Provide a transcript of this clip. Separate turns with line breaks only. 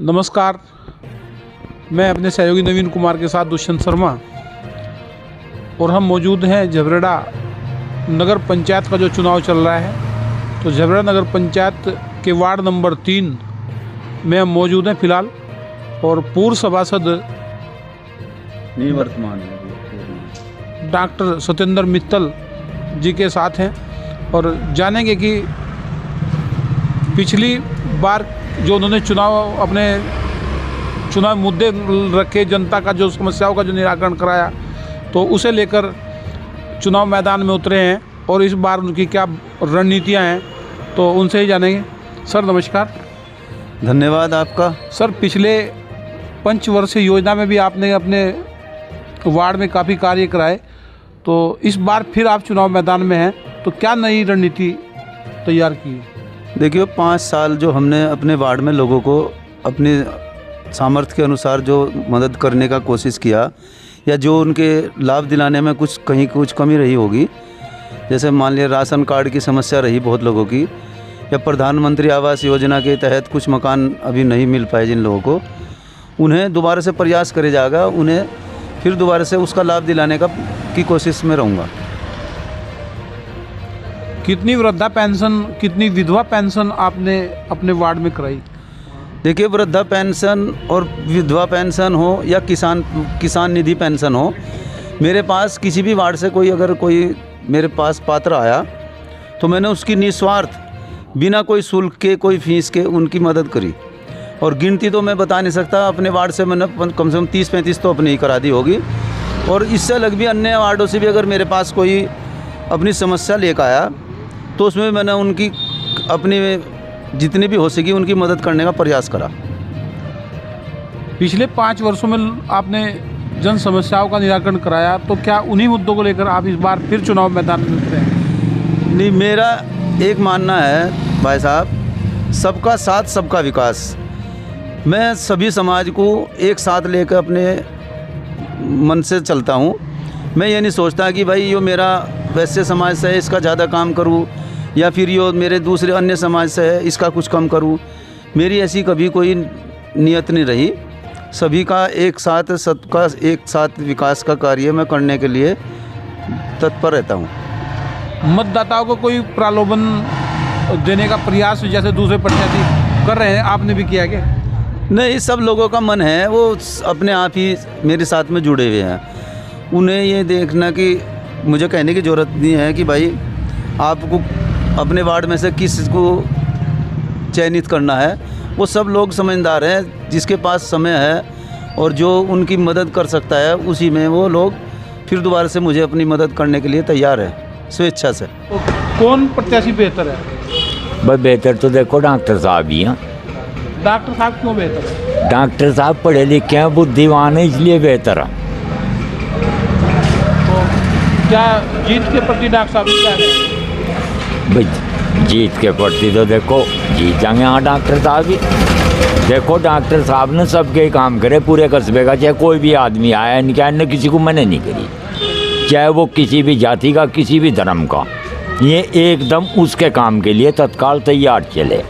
नमस्कार, मैं अपने सहयोगी नवीन कुमार के साथ दुष्यंत शर्मा और हम मौजूद हैं झबरेड़ा नगर पंचायत का जो चुनाव चल रहा है। तो झबरेड़ा नगर पंचायत के वार्ड नंबर 3 में हम मौजूद हैं फिलहाल और पूर्व सभासद
निवर्तमान
डॉक्टर सत्येंद्र मित्तल जी के साथ हैं और जानेंगे कि पिछली बार जो उन्होंने अपने चुनाव मुद्दे रखे, जनता का जो समस्याओं का जो निराकरण कराया, तो उसे लेकर चुनाव मैदान में उतरे हैं और इस बार उनकी क्या रणनीतियां हैं, तो उनसे ही जानेंगे। सर नमस्कार।
धन्यवाद आपका।
सर, पिछले पंचवर्षीय योजना में भी आपने अपने वार्ड में काफ़ी कार्य कराए, तो इस बार फिर आप चुनाव मैदान में हैं, तो क्या नई रणनीति तैयार की?
देखिए, 5 साल जो हमने अपने वार्ड में लोगों को अपने सामर्थ्य के अनुसार जो मदद करने का कोशिश किया या जो उनके लाभ दिलाने में कहीं कुछ कमी रही होगी, जैसे मान लिया राशन कार्ड की समस्या रही बहुत लोगों की, या प्रधानमंत्री आवास योजना के तहत कुछ मकान अभी नहीं मिल पाए जिन लोगों को, उन्हें दोबारा से प्रयास करे जाएगा, उन्हें फिर दोबारा से उसका लाभ दिलाने की कोशिश में रहूँगा।
कितनी वृद्धा पेंशन, कितनी विधवा पेंशन आपने अपने वार्ड में कराई?
देखिए, वृद्धा पेंशन और विधवा पेंशन हो या किसान निधि पेंशन हो, मेरे पास किसी भी वार्ड से अगर कोई मेरे पास पात्र आया तो मैंने उसकी निस्वार्थ बिना कोई शुल्क के, कोई फीस के उनकी मदद करी। और गिनती तो मैं बता नहीं सकता, अपने वार्ड से मैंने कम से कम 30-35 तो अपनी ही करा दी होगी। और इससे अलग भी अन्य वार्डों से भी अगर मेरे पास कोई अपनी समस्या लेकर आया तो उसमें मैंने उनकी अपनी जितनी भी हो सकी उनकी मदद करने का प्रयास करा।
पिछले 5 वर्षों में आपने जन समस्याओं का निराकरण कराया, तो क्या उन्हीं मुद्दों को लेकर आप इस बार फिर चुनाव मैदान में उतरे हैं?
नहीं, मेरा एक मानना है भाई साहब, सबका साथ सबका विकास। मैं सभी समाज को एक साथ लेकर अपने मन से चलता हूँ। मैं ये नहीं सोचता कि भाई यो मेरा वैश्य समाज से है इसका ज़्यादा काम करूँ, या फिर यो मेरे दूसरे अन्य समाज से है इसका कुछ कम करूँ। मेरी ऐसी कभी कोई नियत नहीं रही। सभी का एक साथ, सबका एक साथ विकास का कार्य मैं करने के लिए तत्पर रहता हूँ।
मतदाताओं को कोई प्रलोभन देने का प्रयास जैसे दूसरे प्रत्याशी कर रहे हैं, आपने भी किया क्या?
नहीं, सब लोगों का मन है, वो अपने आप ही मेरे साथ में जुड़े हुए हैं। उन्हें ये देखना कि मुझे कहने की ज़रूरत नहीं है कि भाई आपको अपने वार्ड में से किस को चयनित करना है। वो सब लोग समझदार हैं, जिसके पास समय है और जो उनकी मदद कर सकता है उसी में वो लोग फिर दोबारा से मुझे अपनी मदद करने के लिए तैयार है, स्वेच्छा से।
तो कौन प्रत्याशी बेहतर है?
भाई बेहतर तो देखो डॉक्टर साहब ही हैं।
डॉक्टर साहब क्यों बेहतर है?
डॉक्टर साहब पढ़े लिखे हैं, बुद्धिमान है, इसलिए बेहतर है।
तो क्या जीत के प्रति डॉक्टर साहब क्या है?
भाई जीत के प्रति तो देखो जीत जाएंगे। हाँ, डॉक्टर साहब ही देखो, डॉक्टर साहब ने सबके काम करे पूरे कस्बे का, चाहे कोई भी आदमी आया, इनके किसी को मना नहीं करी, चाहे वो किसी भी जाति का, किसी भी धर्म का, ये एकदम उसके काम के लिए तत्काल तैयार चले।